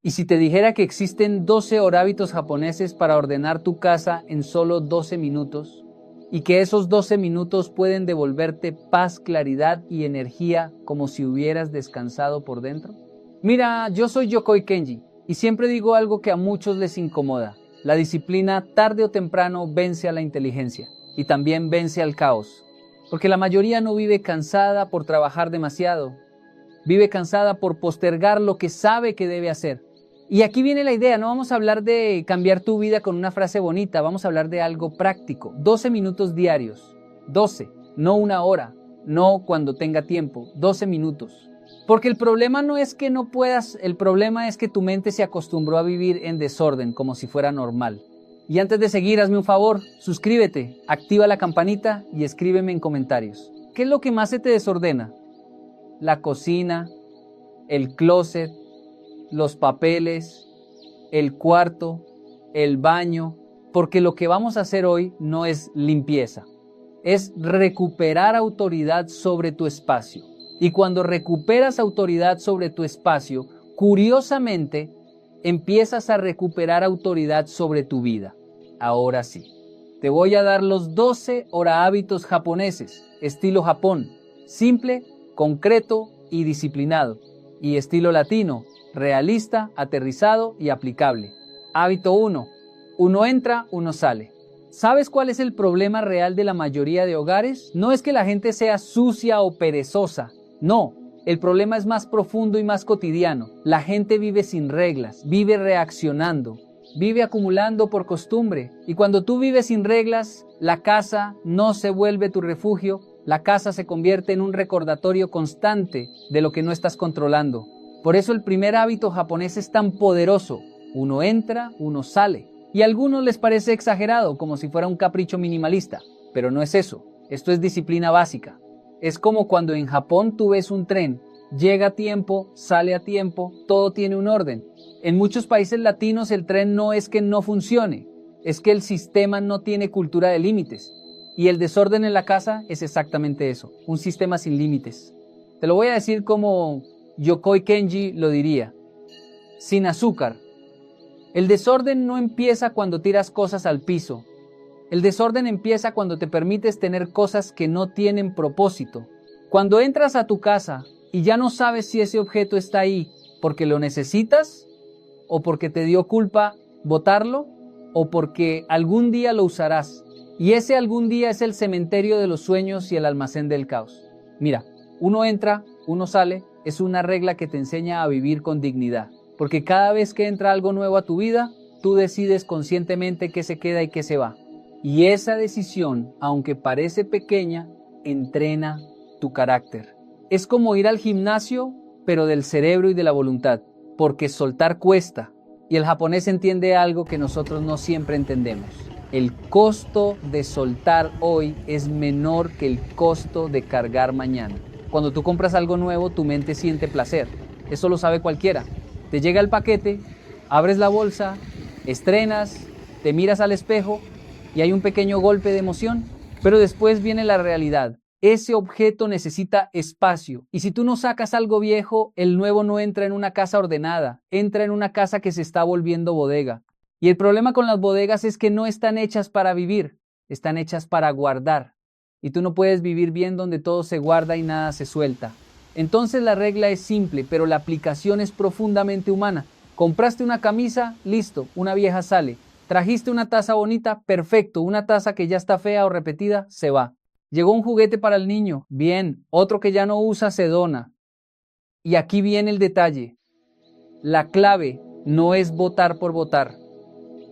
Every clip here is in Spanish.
Y si te dijera que existen 12 hábitos japoneses para ordenar tu casa en solo 12 minutos, y que esos 12 minutos pueden devolverte paz, claridad y energía como si hubieras descansado por dentro? Mira, yo soy Yokoi Kenji, y siempre digo algo que a muchos les incomoda. La disciplina tarde o temprano vence a la inteligencia, y también vence al caos. Porque la mayoría no vive cansada por trabajar demasiado, vive cansada por postergar lo que sabe que debe hacer. Y aquí viene la idea, no vamos a hablar de cambiar tu vida con una frase bonita, vamos a hablar de algo práctico. 12 minutos diarios, 12, no una hora, no cuando tenga tiempo, 12 minutos. Porque el problema no es que no puedas, el problema es que tu mente se acostumbró a vivir en desorden como si fuera normal. Y antes de seguir, hazme un favor, suscríbete, activa la campanita y escríbeme en comentarios. ¿Qué es lo que más se te desordena? La cocina, el closet, los papeles, el cuarto, el baño, porque lo que vamos a hacer hoy no es limpieza, es recuperar autoridad sobre tu espacio. Y cuando recuperas autoridad sobre tu espacio, curiosamente, empiezas a recuperar autoridad sobre tu vida. Ahora sí, te voy a dar los 12 hábitos japoneses, estilo Japón, simple, concreto y disciplinado, y estilo latino, realista, aterrizado y aplicable. Hábito 1. Uno entra, uno sale. ¿Sabes cuál es el problema real de la mayoría de hogares? No es que la gente sea sucia o perezosa. No, el problema es más profundo y más cotidiano. La gente vive sin reglas, vive reaccionando, vive acumulando por costumbre. Y cuando tú vives sin reglas, la casa no se vuelve tu refugio. La casa se convierte en un recordatorio constante de lo que no estás controlando. Por eso el primer hábito japonés es tan poderoso. Uno entra, uno sale. Y a algunos les parece exagerado, como si fuera un capricho minimalista. Pero no es eso. Esto es disciplina básica. Es como cuando en Japón tú ves un tren. Llega a tiempo, sale a tiempo, todo tiene un orden. En muchos países latinos el tren no es que no funcione. Es que el sistema no tiene cultura de límites. Y el desorden en la casa es exactamente eso. Un sistema sin límites. Te lo voy a decir como Yokoi Kenji lo diría, sin azúcar. El desorden no empieza cuando tiras cosas al piso. El desorden empieza cuando te permites tener cosas que no tienen propósito. Cuando entras a tu casa y ya no sabes si ese objeto está ahí porque lo necesitas, o porque te dio culpa botarlo, o porque algún día lo usarás. Y ese algún día es el cementerio de los sueños y el almacén del caos. Mira, uno entra, uno sale, es una regla que te enseña a vivir con dignidad. Porque cada vez que entra algo nuevo a tu vida, tú decides conscientemente qué se queda y qué se va. Y esa decisión, aunque parece pequeña, entrena tu carácter. Es como ir al gimnasio, pero del cerebro y de la voluntad. Porque soltar cuesta. Y el japonés entiende algo que nosotros no siempre entendemos. El costo de soltar hoy es menor que el costo de cargar mañana. Cuando tú compras algo nuevo, tu mente siente placer. Eso lo sabe cualquiera. Te llega el paquete, abres la bolsa, estrenas, te miras al espejo y hay un pequeño golpe de emoción. Pero después viene la realidad. Ese objeto necesita espacio. Y si tú no sacas algo viejo, el nuevo no entra en una casa ordenada. Entra en una casa que se está volviendo bodega. Y el problema con las bodegas es que no están hechas para vivir. Están hechas para guardar. Y tú no puedes vivir bien donde todo se guarda y nada se suelta. Entonces la regla es simple, pero la aplicación es profundamente humana. Compraste una camisa, listo, una vieja sale. Trajiste una taza bonita, perfecto, una taza que ya está fea o repetida, se va. Llegó un juguete para el niño, bien, otro que ya no usa se dona. Y aquí viene el detalle. La clave no es votar por votar.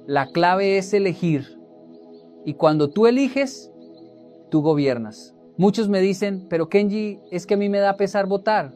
La clave es elegir. Y cuando tú eliges, tú gobiernas. Muchos me dicen, pero Kenji, es que a mí me da pesar votar.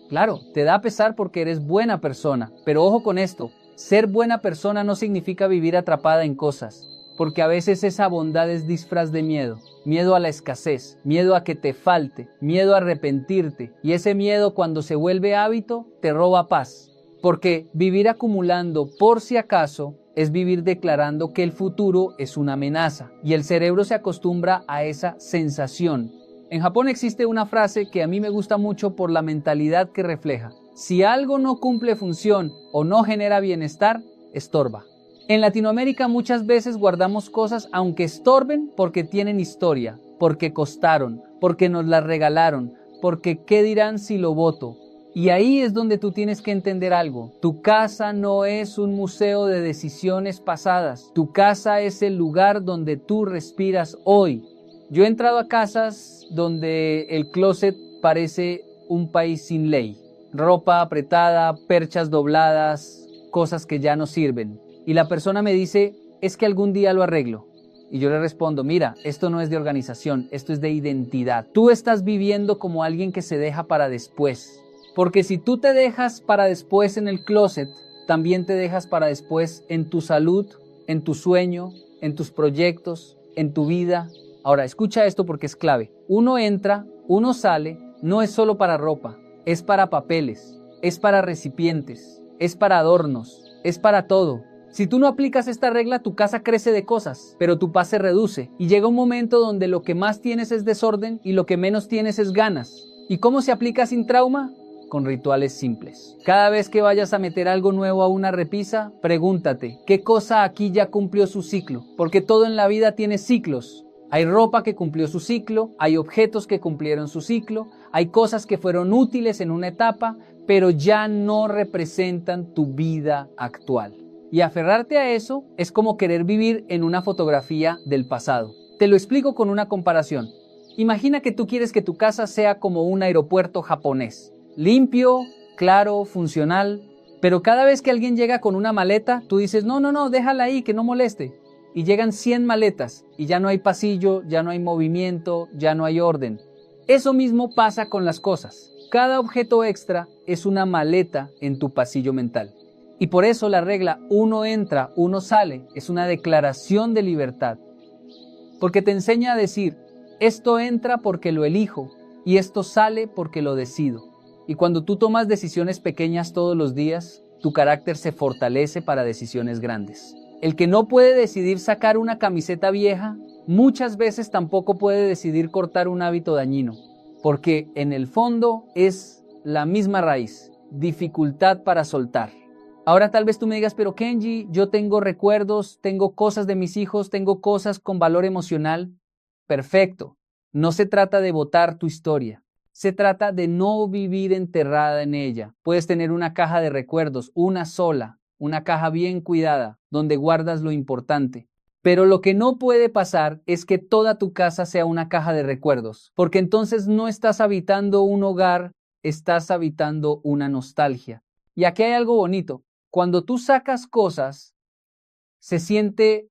Claro, te da pesar porque eres buena persona, pero ojo con esto, ser buena persona no significa vivir atrapada en cosas, porque a veces esa bondad es disfraz de miedo, miedo a la escasez, miedo a que te falte, miedo a arrepentirte, y ese miedo cuando se vuelve hábito te roba paz, porque vivir acumulando por si acaso es vivir declarando que el futuro es una amenaza, y el cerebro se acostumbra a esa sensación. En Japón existe una frase que a mí me gusta mucho por la mentalidad que refleja. Si algo no cumple función o no genera bienestar, estorba. En Latinoamérica muchas veces guardamos cosas aunque estorben porque tienen historia, porque costaron, porque nos las regalaron, porque ¿qué dirán si lo boto? Y ahí es donde tú tienes que entender algo. Tu casa no es un museo de decisiones pasadas. Tu casa es el lugar donde tú respiras hoy. Yo he entrado a casas donde el closet parece un país sin ley. Ropa apretada, perchas dobladas, cosas que ya no sirven. Y la persona me dice, es que algún día lo arreglo. Y yo le respondo, mira, esto no es de organización, esto es de identidad. Tú estás viviendo como alguien que se deja para después. Porque si tú te dejas para después en el closet, también te dejas para después en tu salud, en tu sueño, en tus proyectos, en tu vida. Ahora, escucha esto porque es clave. Uno entra, uno sale, no es solo para ropa, es para papeles, es para recipientes, es para adornos, es para todo. Si tú no aplicas esta regla, tu casa crece de cosas, pero tu paz se reduce y llega un momento donde lo que más tienes es desorden y lo que menos tienes es ganas. ¿Y cómo se aplica sin trauma? Con rituales simples. Cada vez que vayas a meter algo nuevo a una repisa, pregúntate, ¿qué cosa aquí ya cumplió su ciclo? Porque todo en la vida tiene ciclos. Hay ropa que cumplió su ciclo, hay objetos que cumplieron su ciclo, hay cosas que fueron útiles en una etapa, pero ya no representan tu vida actual. Y aferrarte a eso es como querer vivir en una fotografía del pasado. Te lo explico con una comparación. Imagina que tú quieres que tu casa sea como un aeropuerto japonés. Limpio, claro, funcional. Pero cada vez que alguien llega con una maleta, tú dices, no, déjala ahí, que no moleste. Y llegan 100 maletas y ya no hay pasillo, ya no hay movimiento, ya no hay orden. Eso mismo pasa con las cosas. Cada objeto extra es una maleta en tu pasillo mental. Y por eso la regla uno entra, uno sale es una declaración de libertad. Porque te enseña a decir, esto entra porque lo elijo y esto sale porque lo decido. Y cuando tú tomas decisiones pequeñas todos los días, tu carácter se fortalece para decisiones grandes. El que no puede decidir sacar una camiseta vieja, muchas veces tampoco puede decidir cortar un hábito dañino. Porque en el fondo es la misma raíz, dificultad para soltar. Ahora tal vez tú me digas, pero Kenji, yo tengo recuerdos, tengo cosas de mis hijos, tengo cosas con valor emocional. Perfecto. No se trata de botar tu historia. Se trata de no vivir enterrada en ella. Puedes tener una caja de recuerdos, una sola, una caja bien cuidada, donde guardas lo importante. Pero lo que no puede pasar es que toda tu casa sea una caja de recuerdos, porque entonces no estás habitando un hogar, estás habitando una nostalgia. Y aquí hay algo bonito. Cuando tú sacas cosas, se siente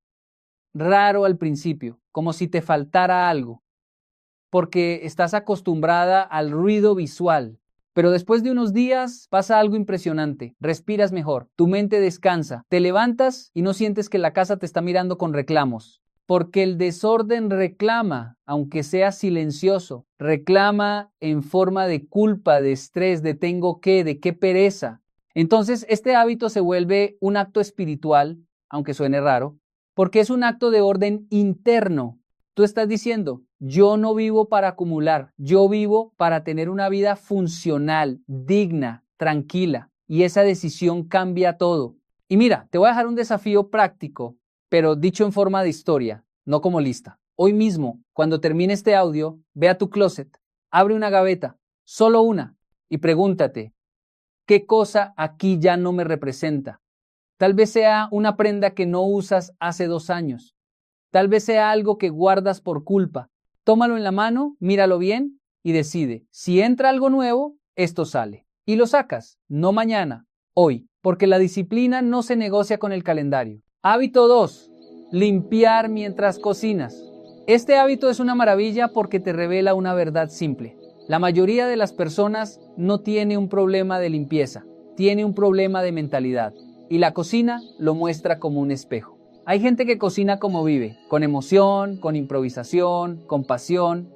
raro al principio, como si te faltara algo, porque estás acostumbrada al ruido visual. Pero después de unos días pasa algo impresionante, respiras mejor, tu mente descansa, te levantas y no sientes que la casa te está mirando con reclamos. Porque el desorden reclama, aunque sea silencioso, reclama en forma de culpa, de estrés, de tengo que, de qué pereza. Entonces, este hábito se vuelve un acto espiritual, aunque suene raro, porque es un acto de orden interno. Tú estás diciendo, yo no vivo para acumular, yo vivo para tener una vida funcional, digna, tranquila. Y esa decisión cambia todo. Y mira, te voy a dejar un desafío práctico, pero dicho en forma de historia, no como lista. Hoy mismo, cuando termine este audio, ve a tu closet, abre una gaveta, solo una, y pregúntate, ¿qué cosa aquí ya no me representa? Tal vez sea una prenda que no usas hace 2 años. Tal vez sea algo que guardas por culpa. Tómalo en la mano, míralo bien y decide. Si entra algo nuevo, esto sale. Y lo sacas, no mañana, hoy, porque la disciplina no se negocia con el calendario. Hábito 2. Limpiar mientras cocinas. Este hábito es una maravilla porque te revela una verdad simple. La mayoría de las personas no tiene un problema de limpieza, tiene un problema de mentalidad. Y la cocina lo muestra como un espejo. Hay gente que cocina como vive, con emoción, con improvisación, con pasión,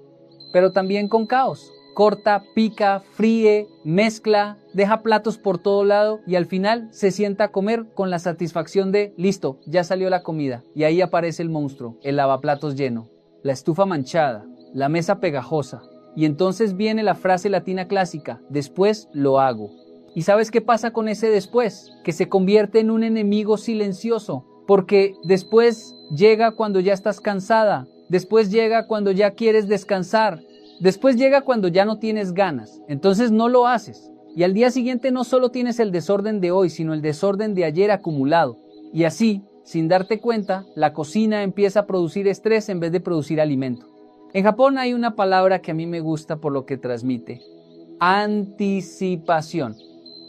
pero también con caos. Corta, pica, fríe, mezcla, deja platos por todo lado y al final se sienta a comer con la satisfacción de, listo, ya salió la comida. Y ahí aparece el monstruo, el lavaplatos lleno, la estufa manchada, la mesa pegajosa. Y entonces viene la frase latina clásica, después lo hago. ¿Y sabes qué pasa con ese después? Que se convierte en un enemigo silencioso, porque después llega cuando ya estás cansada, después llega cuando ya quieres descansar, después llega cuando ya no tienes ganas. Entonces no lo haces. Y al día siguiente no solo tienes el desorden de hoy, sino el desorden de ayer acumulado. Y así, sin darte cuenta, la cocina empieza a producir estrés en vez de producir alimento. En Japón hay una palabra que a mí me gusta por lo que transmite: anticipación.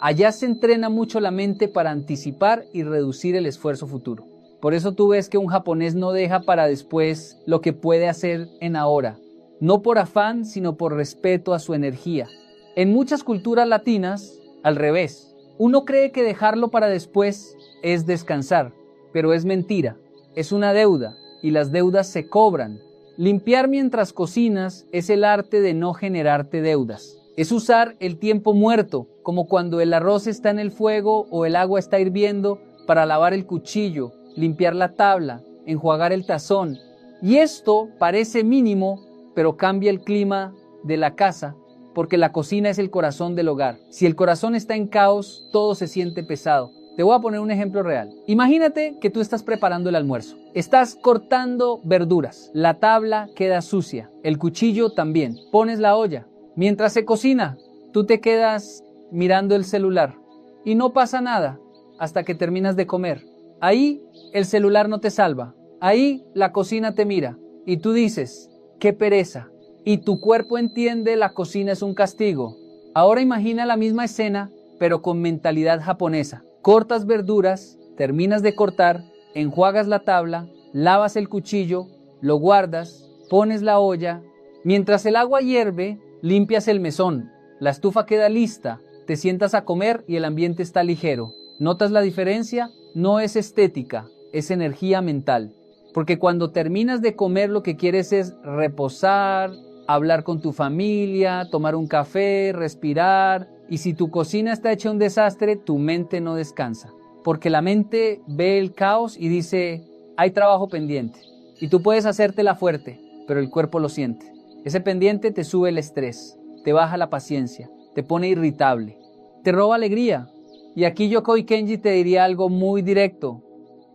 Allá se entrena mucho la mente para anticipar y reducir el esfuerzo futuro. Por eso tú ves que un japonés no deja para después lo que puede hacer en ahora, no por afán, sino por respeto a su energía. En muchas culturas latinas, al revés, uno cree que dejarlo para después es descansar, pero es mentira, es una deuda y las deudas se cobran. Limpiar mientras cocinas es el arte de no generarte deudas. Es usar el tiempo muerto, como cuando el arroz está en el fuego o el agua está hirviendo, para lavar el cuchillo, limpiar la tabla, enjuagar el tazón. Y esto parece mínimo, pero cambia el clima de la casa, porque la cocina es el corazón del hogar. Si el corazón está en caos, todo se siente pesado. Te voy a poner un ejemplo real. Imagínate que tú estás preparando el almuerzo. Estás cortando verduras. La tabla queda sucia. El cuchillo también. Pones la olla. Mientras se cocina, tú te quedas mirando el celular. Y no pasa nada hasta que terminas de comer. Ahí el celular no te salva. Ahí la cocina te mira. Y tú dices, qué pereza. Y tu cuerpo entiende la cocina es un castigo. Ahora imagina la misma escena, pero con mentalidad japonesa. Cortas verduras, terminas de cortar, enjuagas la tabla, lavas el cuchillo, lo guardas, pones la olla. Mientras el agua hierve, limpias el mesón, la estufa queda lista, te sientas a comer y el ambiente está ligero. ¿Notas la diferencia? No es estética, es energía mental. Porque cuando terminas de comer lo que quieres es reposar, hablar con tu familia, tomar un café, respirar. Y si tu cocina está hecha un desastre, tu mente no descansa. Porque la mente ve el caos y dice, hay trabajo pendiente. Y tú puedes hacértela fuerte, pero el cuerpo lo siente. Ese pendiente te sube el estrés, te baja la paciencia, te pone irritable, te roba alegría. Y aquí Yokoi Kenji te diría algo muy directo.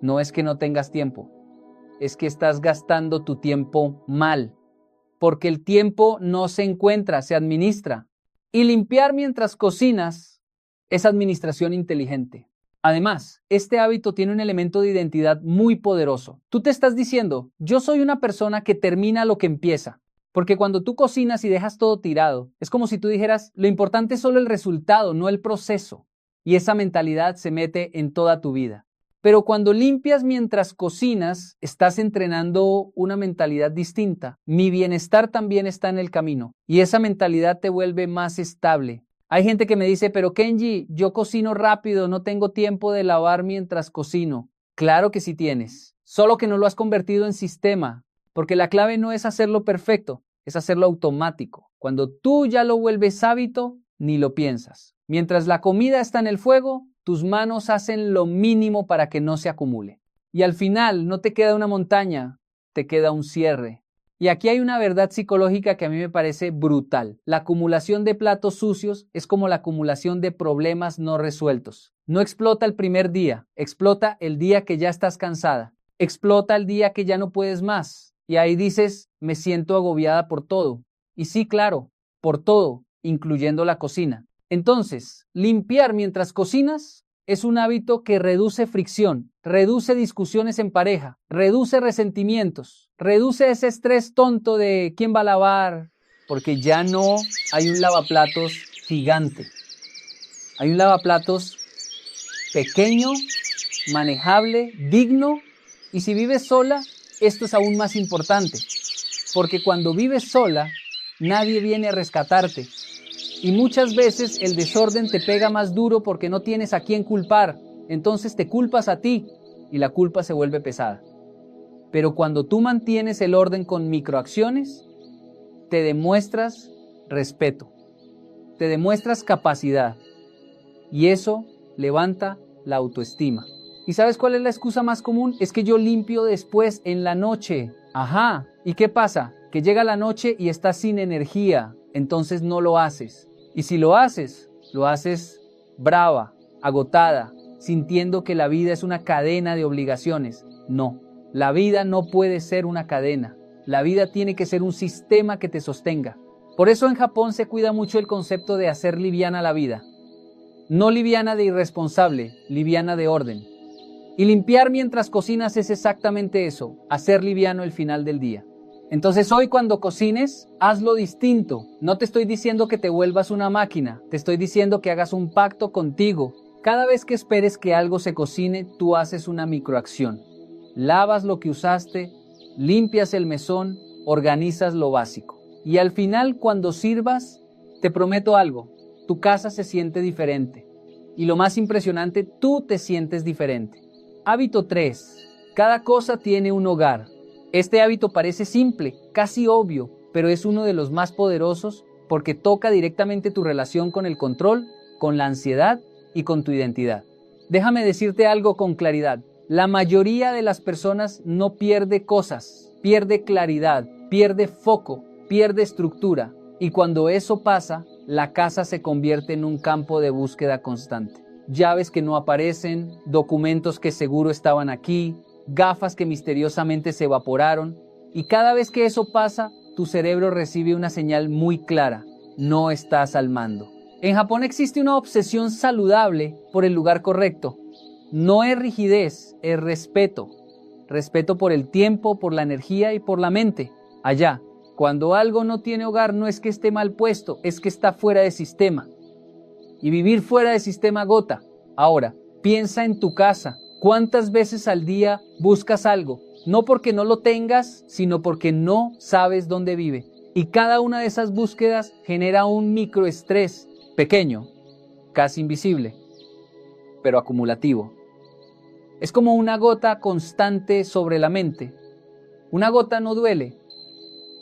No es que no tengas tiempo, es que estás gastando tu tiempo mal. Porque el tiempo no se encuentra, se administra. Y limpiar mientras cocinas es administración inteligente. Además, este hábito tiene un elemento de identidad muy poderoso. Tú te estás diciendo, yo soy una persona que termina lo que empieza. Porque cuando tú cocinas y dejas todo tirado, es como si tú dijeras, lo importante es solo el resultado, no el proceso. Y esa mentalidad se mete en toda tu vida. Pero cuando limpias mientras cocinas, estás entrenando una mentalidad distinta. Mi bienestar también está en el camino. Y esa mentalidad te vuelve más estable. Hay gente que me dice, pero Kenji, yo cocino rápido, no tengo tiempo de lavar mientras cocino. Claro que sí tienes, solo que no lo has convertido en sistema. Porque la clave no es hacerlo perfecto, es hacerlo automático. Cuando tú ya lo vuelves hábito, ni lo piensas. Mientras la comida está en el fuego, tus manos hacen lo mínimo para que no se acumule. Y al final no te queda una montaña, te queda un cierre. Y aquí hay una verdad psicológica que a mí me parece brutal. La acumulación de platos sucios es como la acumulación de problemas no resueltos. No explota el primer día, explota el día que ya estás cansada. Explota el día que ya no puedes más. Y ahí dices, me siento agobiada por todo. Y sí, claro, por todo, incluyendo la cocina. Entonces, limpiar mientras cocinas es un hábito que reduce fricción, reduce discusiones en pareja, reduce resentimientos, reduce ese estrés tonto de quién va a lavar, porque ya no hay un lavaplatos gigante. Hay un lavaplatos pequeño, manejable, digno, y si vives sola, esto es aún más importante, porque cuando vives sola, nadie viene a rescatarte. Y muchas veces el desorden te pega más duro porque no tienes a quién culpar. Entonces te culpas a ti y la culpa se vuelve pesada. Pero cuando tú mantienes el orden con microacciones, te demuestras respeto, te demuestras capacidad y eso levanta la autoestima. ¿Y sabes cuál es la excusa más común? Es que yo limpio después en la noche. Ajá, ¿y qué pasa? Que llega la noche y estás sin energía, entonces no lo haces. Y si lo haces brava, agotada, sintiendo que la vida es una cadena de obligaciones. No, la vida no puede ser una cadena. La vida tiene que ser un sistema que te sostenga. Por eso en Japón se cuida mucho el concepto de hacer liviana la vida. No liviana de irresponsable, liviana de orden. Y limpiar mientras cocinas es exactamente eso, hacer liviano el final del día. Entonces hoy cuando cocines, hazlo distinto. No te estoy diciendo que te vuelvas una máquina, te estoy diciendo que hagas un pacto contigo. Cada vez que esperes que algo se cocine, tú haces una microacción. Lavas lo que usaste, limpias el mesón, organizas lo básico. Y al final, cuando sirvas, te prometo algo, tu casa se siente diferente. Y lo más impresionante, tú te sientes diferente. Hábito 3. Cada cosa tiene un hogar. Este hábito parece simple, casi obvio, pero es uno de los más poderosos porque toca directamente tu relación con el control, con la ansiedad y con tu identidad. Déjame decirte algo con claridad. La mayoría de las personas no pierde cosas, pierde claridad, pierde foco, pierde estructura. Y cuando eso pasa, la casa se convierte en un campo de búsqueda constante. Llaves que no aparecen, documentos que seguro estaban aquí, gafas que misteriosamente se evaporaron. Y cada vez que eso pasa, tu cerebro recibe una señal muy clara. No estás al mando. En Japón existe una obsesión saludable por el lugar correcto. No es rigidez, es respeto. Respeto por el tiempo, por la energía y por la mente. Allá, cuando algo no tiene hogar, no es que esté mal puesto, es que está fuera de sistema. Y vivir fuera de sistema agota. Ahora, piensa en tu casa. ¿Cuántas veces al día buscas algo? No porque no lo tengas, sino porque no sabes dónde vive. Y cada una de esas búsquedas genera un microestrés pequeño, casi invisible, pero acumulativo. Es como una gota constante sobre la mente. Una gota no duele.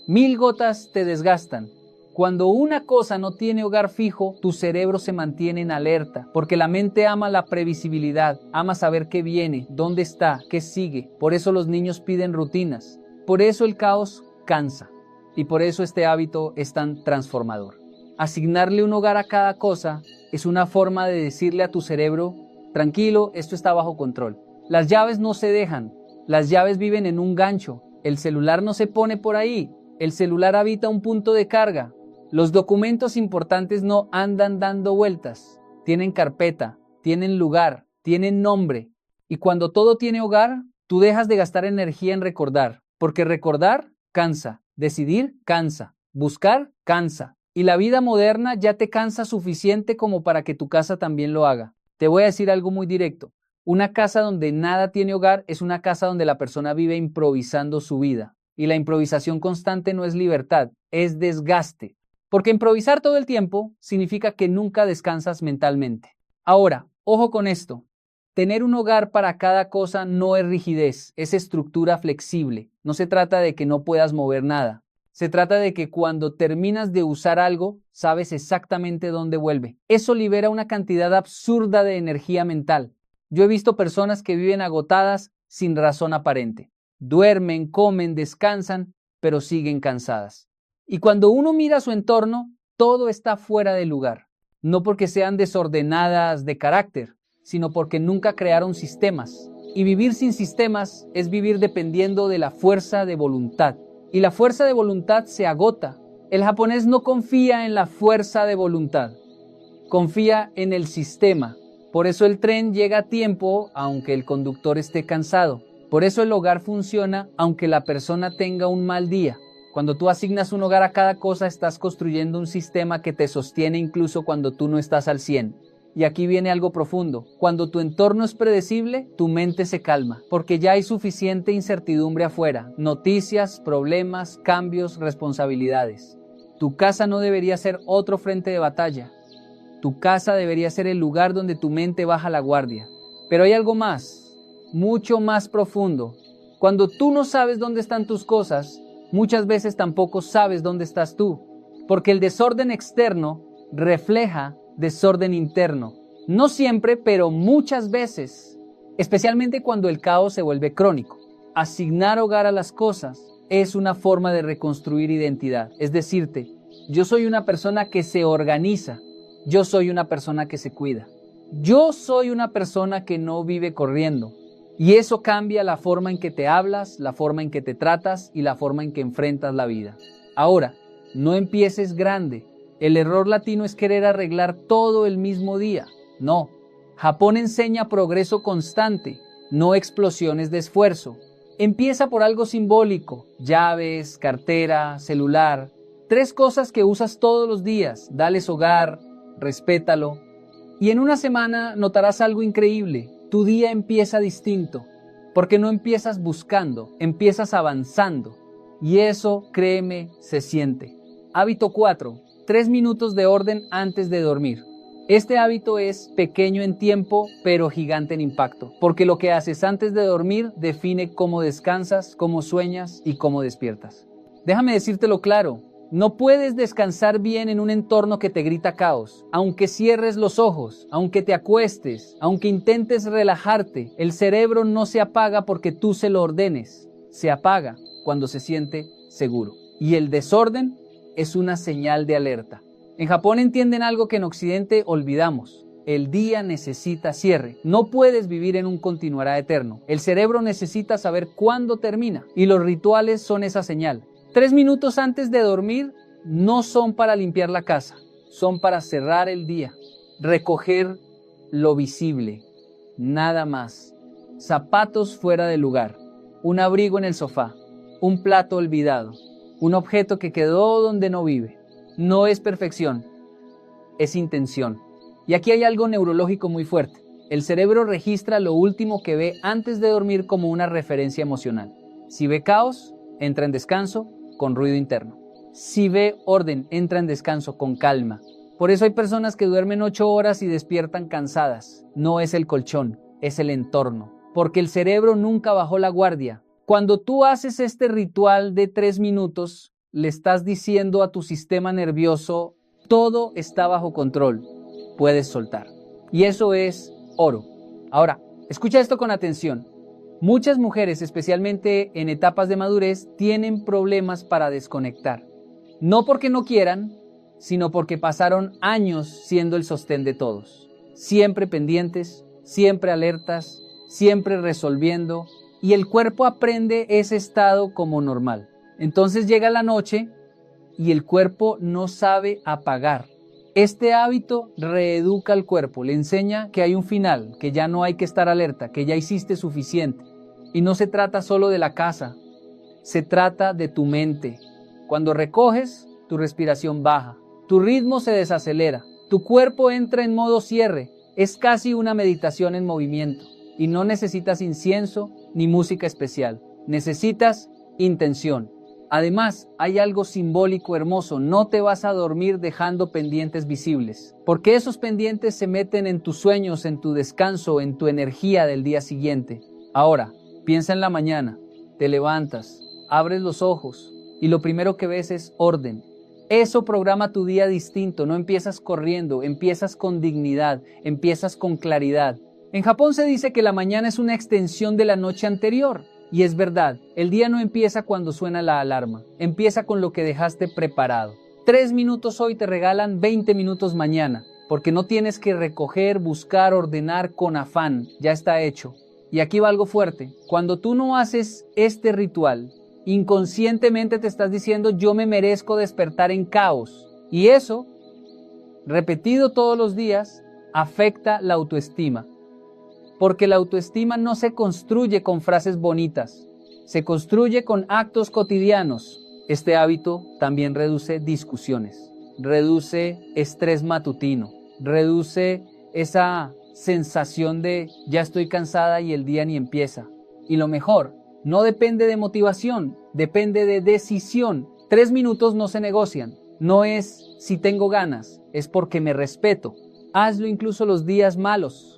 1000 gotas te desgastan. Cuando una cosa no tiene hogar fijo, tu cerebro se mantiene en alerta, porque la mente ama la previsibilidad, ama saber qué viene, dónde está, qué sigue. Por eso los niños piden rutinas. Por eso el caos cansa. Y por eso este hábito es tan transformador. Asignarle un hogar a cada cosa es una forma de decirle a tu cerebro, tranquilo, esto está bajo control. Las llaves no se dejan, las llaves viven en un gancho, el celular no se pone por ahí, el celular habita un punto de carga. Los documentos importantes no andan dando vueltas, tienen carpeta, tienen lugar, tienen nombre. Y cuando todo tiene hogar, tú dejas de gastar energía en recordar, porque recordar cansa, decidir cansa, buscar cansa. Y la vida moderna ya te cansa suficiente como para que tu casa también lo haga. Te voy a decir algo muy directo. Una casa donde nada tiene hogar es una casa donde la persona vive improvisando su vida. Y la improvisación constante no es libertad, es desgaste. Porque improvisar todo el tiempo significa que nunca descansas mentalmente. Ahora, ojo con esto. Tener un hogar para cada cosa no es rigidez, es estructura flexible. No se trata de que no puedas mover nada. Se trata de que cuando terminas de usar algo, sabes exactamente dónde vuelve. Eso libera una cantidad absurda de energía mental. Yo he visto personas que viven agotadas sin razón aparente. Duermen, comen, descansan, pero siguen cansadas. Y cuando uno mira su entorno, todo está fuera de lugar. No porque sean desordenadas de carácter, sino porque nunca crearon sistemas. Y vivir sin sistemas es vivir dependiendo de la fuerza de voluntad. Y la fuerza de voluntad se agota. El japonés no confía en la fuerza de voluntad, confía en el sistema. Por eso el tren llega a tiempo aunque el conductor esté cansado. Por eso el hogar funciona aunque la persona tenga un mal día. Cuando tú asignas un hogar a cada cosa, estás construyendo un sistema que te sostiene incluso cuando tú no estás al 100. Y aquí viene algo profundo. Cuando tu entorno es predecible, tu mente se calma, porque ya hay suficiente incertidumbre afuera. Noticias, problemas, cambios, responsabilidades. Tu casa no debería ser otro frente de batalla. Tu casa debería ser el lugar donde tu mente baja la guardia. Pero hay algo más, mucho más profundo. Cuando tú no sabes dónde están tus cosas, muchas veces tampoco sabes dónde estás tú, porque el desorden externo refleja desorden interno. No siempre, pero muchas veces, especialmente cuando el caos se vuelve crónico. Asignar hogar a las cosas es una forma de reconstruir identidad. Es decirte, yo soy una persona que se organiza, yo soy una persona que se cuida. Yo soy una persona que no vive corriendo. Y eso cambia la forma en que te hablas, la forma en que te tratas y la forma en que enfrentas la vida. Ahora, no empieces grande. El error latino es querer arreglar todo el mismo día. No. Japón enseña progreso constante, no explosiones de esfuerzo. Empieza por algo simbólico: llaves, cartera, celular. 3 cosas que usas todos los días. Dales hogar, respétalo. Y en una semana notarás algo increíble. Tu día empieza distinto, porque no empiezas buscando, empiezas avanzando. Y eso, créeme, se siente. Hábito 4. 3 minutos de orden antes de dormir. Este hábito es pequeño en tiempo, pero gigante en impacto, porque lo que haces antes de dormir define cómo descansas, cómo sueñas y cómo despiertas. Déjame decírtelo claro. No puedes descansar bien en un entorno que te grita caos. Aunque cierres los ojos, aunque te acuestes, aunque intentes relajarte, el cerebro no se apaga porque tú se lo ordenes. Se apaga cuando se siente seguro. Y el desorden es una señal de alerta. En Japón entienden algo que en Occidente olvidamos. El día necesita cierre. No puedes vivir en un continuará eterno. El cerebro necesita saber cuándo termina. Y los rituales son esa señal. 3 minutos antes de dormir no son para limpiar la casa, son para cerrar el día, recoger lo visible, nada más. Zapatos fuera de lugar, un abrigo en el sofá, un plato olvidado, un objeto que quedó donde no vive. No es perfección, es intención. Y aquí hay algo neurológico muy fuerte. El cerebro registra lo último que ve antes de dormir como una referencia emocional. Si ve caos, entra en descanso con ruido interno. Si ve orden, entra en descanso con calma. Por eso hay personas que duermen 8 horas y despiertan cansadas. No es el colchón, es el entorno. Porque el cerebro nunca bajó la guardia. Cuando tú haces este ritual de 3 minutos, le estás diciendo a tu sistema nervioso: todo está bajo control, puedes soltar. Y eso es oro. Ahora, escucha esto con atención. Muchas mujeres, especialmente en etapas de madurez, tienen problemas para desconectar. No porque no quieran, sino porque pasaron años siendo el sostén de todos. Siempre pendientes, siempre alertas, siempre resolviendo, y el cuerpo aprende ese estado como normal. Entonces llega la noche y el cuerpo no sabe apagar. Este hábito reeduca al cuerpo, le enseña que hay un final, que ya no hay que estar alerta, que ya hiciste suficiente. Y no se trata solo de la casa, se trata de tu mente. Cuando recoges, tu respiración baja, tu ritmo se desacelera, tu cuerpo entra en modo cierre. Es casi una meditación en movimiento. Y no necesitas incienso ni música especial, necesitas intención. Además, hay algo simbólico hermoso: no te vas a dormir dejando pendientes visibles, porque esos pendientes se meten en tus sueños, en tu descanso, en tu energía del día siguiente. Ahora, piensa en la mañana, te levantas, abres los ojos y lo primero que ves es orden. Eso programa tu día distinto, no empiezas corriendo, empiezas con dignidad, empiezas con claridad. En Japón se dice que la mañana es una extensión de la noche anterior. Y es verdad, el día no empieza cuando suena la alarma, empieza con lo que dejaste preparado. 3 minutos hoy te regalan 20 minutos mañana, porque no tienes que recoger, buscar, ordenar con afán, ya está hecho. Y aquí va algo fuerte: cuando tú no haces este ritual, inconscientemente te estás diciendo: yo me merezco despertar en caos. Y eso, repetido todos los días, afecta la autoestima. Porque la autoestima no se construye con frases bonitas, se construye con actos cotidianos. Este hábito también reduce discusiones, reduce estrés matutino, reduce esa sensación de ya estoy cansada y el día ni empieza. Y lo mejor, no depende de motivación, depende de decisión. 3 minutos no se negocian, no es si tengo ganas, es porque me respeto. Hazlo incluso los días malos.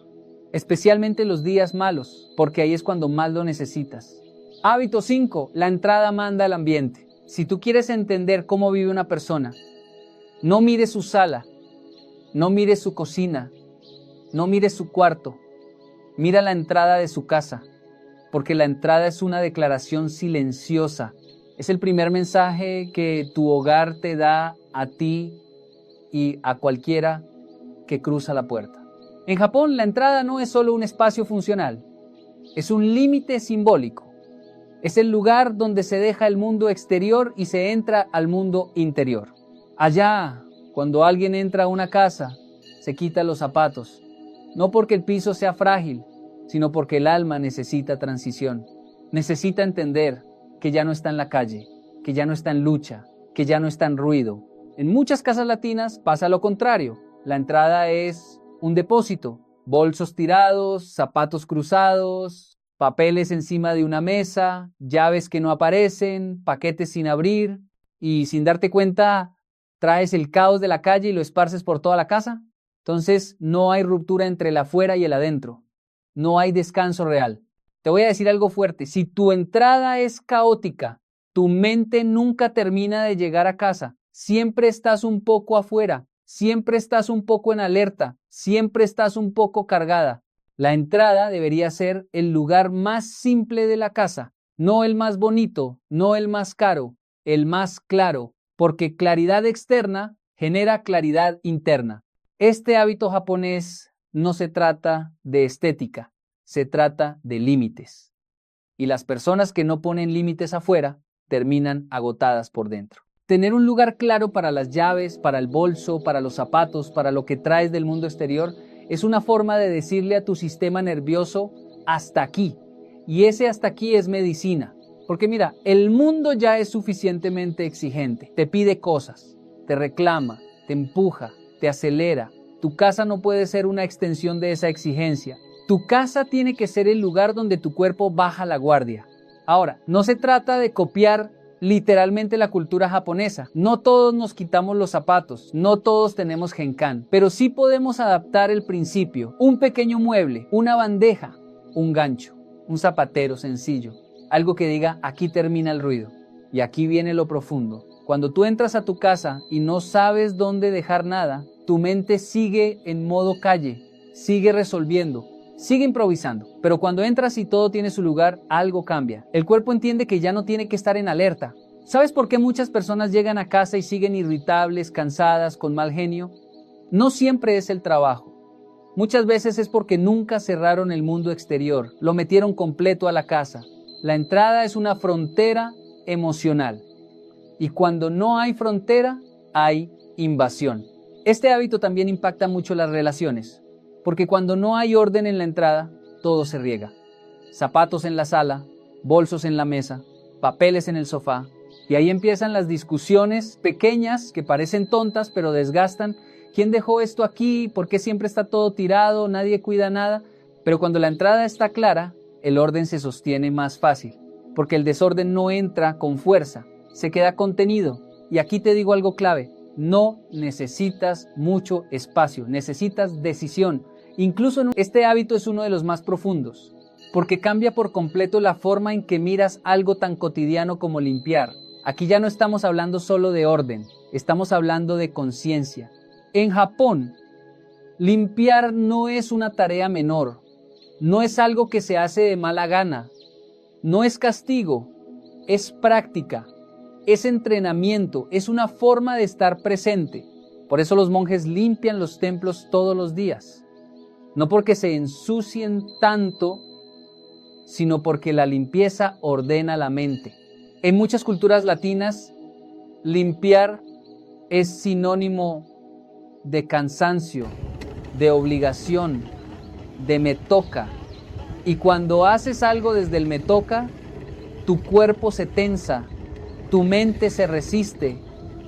Especialmente los días malos, porque ahí es cuando más lo necesitas. Hábito 5. La entrada manda al ambiente. Si tú quieres entender cómo vive una persona, no mires su sala, no mires su cocina, no mires su cuarto, mira la entrada de su casa, porque la entrada es una declaración silenciosa. Es el primer mensaje que tu hogar te da a ti y a cualquiera que cruza la puerta. En Japón, la entrada no es solo un espacio funcional, es un límite simbólico. Es el lugar donde se deja el mundo exterior y se entra al mundo interior. Allá, cuando alguien entra a una casa, se quita los zapatos, no porque el piso sea frágil, sino porque el alma necesita transición. Necesita entender que ya no está en la calle, que ya no está en lucha, que ya no está en ruido. En muchas casas latinas pasa lo contrario. La entrada es un depósito, bolsos tirados, zapatos cruzados, papeles encima de una mesa, llaves que no aparecen, paquetes sin abrir, y sin darte cuenta traes el caos de la calle y lo esparces por toda la casa. Entonces no hay ruptura entre el afuera y el adentro. No hay descanso real. Te voy a decir algo fuerte. Si tu entrada es caótica, tu mente nunca termina de llegar a casa. Siempre estás un poco afuera, siempre estás un poco en alerta, siempre estás un poco cargada. La entrada debería ser el lugar más simple de la casa, no el más bonito, no el más caro, el más claro, porque claridad externa genera claridad interna. Este hábito japonés no se trata de estética, se trata de límites. Y las personas que no ponen límites afuera terminan agotadas por dentro. Tener un lugar claro para las llaves, para el bolso, para los zapatos, para lo que traes del mundo exterior, es una forma de decirle a tu sistema nervioso hasta aquí. Y ese hasta aquí es medicina. Porque mira, el mundo ya es suficientemente exigente. Te pide cosas, te reclama, te empuja, te acelera. Tu casa no puede ser una extensión de esa exigencia. Tu casa tiene que ser el lugar donde tu cuerpo baja la guardia. Ahora, no se trata de copiar literalmente la cultura japonesa. No todos nos quitamos los zapatos, no todos tenemos genkan, pero sí podemos adaptar el principio. Un pequeño mueble, una bandeja, un gancho, un zapatero sencillo. Algo que diga, aquí termina el ruido y aquí viene lo profundo. Cuando tú entras a tu casa y no sabes dónde dejar nada, tu mente sigue en modo calle, sigue resolviendo, sigue improvisando. Pero cuando entras y todo tiene su lugar, algo cambia. El cuerpo entiende que ya no tiene que estar en alerta. ¿Sabes por qué muchas personas llegan a casa y siguen irritables, cansadas, con mal genio? No siempre es el trabajo. Muchas veces es porque nunca cerraron el mundo exterior, lo metieron completo a la casa. La entrada es una frontera emocional. Y cuando no hay frontera, hay invasión. Este hábito también impacta mucho las relaciones, porque cuando no hay orden en la entrada, todo se riega. Zapatos en la sala, bolsos en la mesa, papeles en el sofá, y ahí empiezan las discusiones pequeñas que parecen tontas pero desgastan. ¿Quién dejó esto aquí? ¿Por qué siempre está todo tirado? Nadie cuida nada. Pero cuando la entrada está clara, el orden se sostiene más fácil, porque el desorden no entra con fuerza, se queda contenido. Y aquí te digo algo clave, no necesitas mucho espacio, necesitas decisión. Incluso este hábito es uno de los más profundos, porque cambia por completo la forma en que miras algo tan cotidiano como limpiar. Aquí ya no estamos hablando solo de orden, estamos hablando de conciencia. En Japón, limpiar no es una tarea menor, no es algo que se hace de mala gana, no es castigo, es práctica, es entrenamiento, es una forma de estar presente. Por eso los monjes limpian los templos todos los días. No porque se ensucien tanto, sino porque la limpieza ordena la mente. En muchas culturas latinas, limpiar es sinónimo de cansancio, de obligación, de me toca. Y cuando haces algo desde el me toca, tu cuerpo se tensa, tu mente se resiste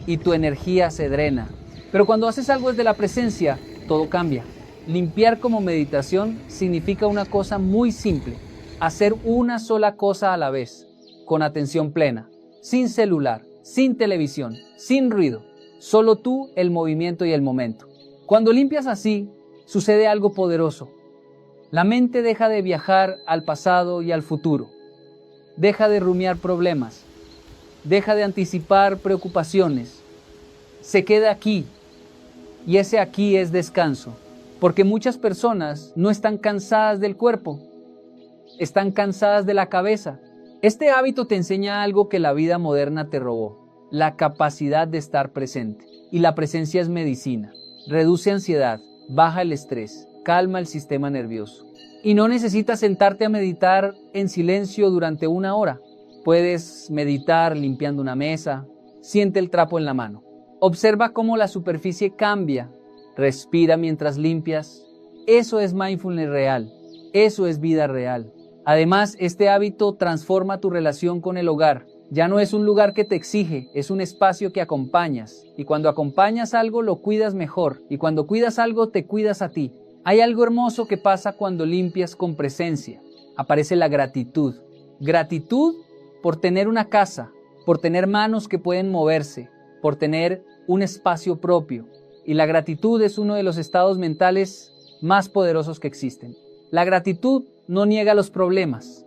y tu energía se drena. Pero cuando haces algo desde la presencia, todo cambia. Limpiar como meditación significa una cosa muy simple: hacer una sola cosa a la vez, con atención plena, sin celular, sin televisión, sin ruido, solo tú, el movimiento y el momento. Cuando limpias así, sucede algo poderoso. La mente deja de viajar al pasado y al futuro, deja de rumiar problemas, deja de anticipar preocupaciones, se queda aquí, y ese aquí es descanso. Porque muchas personas no están cansadas del cuerpo, están cansadas de la cabeza. Este hábito te enseña algo que la vida moderna te robó: la capacidad de estar presente. Y la presencia es medicina. Reduce ansiedad, baja el estrés, calma el sistema nervioso. Y no necesitas sentarte a meditar en silencio durante 1 hora. Puedes meditar limpiando una mesa, siente el trapo en la mano. Observa cómo la superficie cambia, respira mientras limpias. Eso es mindfulness real, eso es vida real. Además, este hábito transforma tu relación con el hogar. Ya no es un lugar que te exige, es un espacio que acompañas. Y cuando acompañas algo, lo cuidas mejor. Y cuando cuidas algo, te cuidas a ti. Hay algo hermoso que pasa cuando limpias con presencia. Aparece la gratitud. Gratitud por tener una casa, por tener manos que pueden moverse, por tener un espacio propio. Y la gratitud es uno de los estados mentales más poderosos que existen. La gratitud no niega los problemas.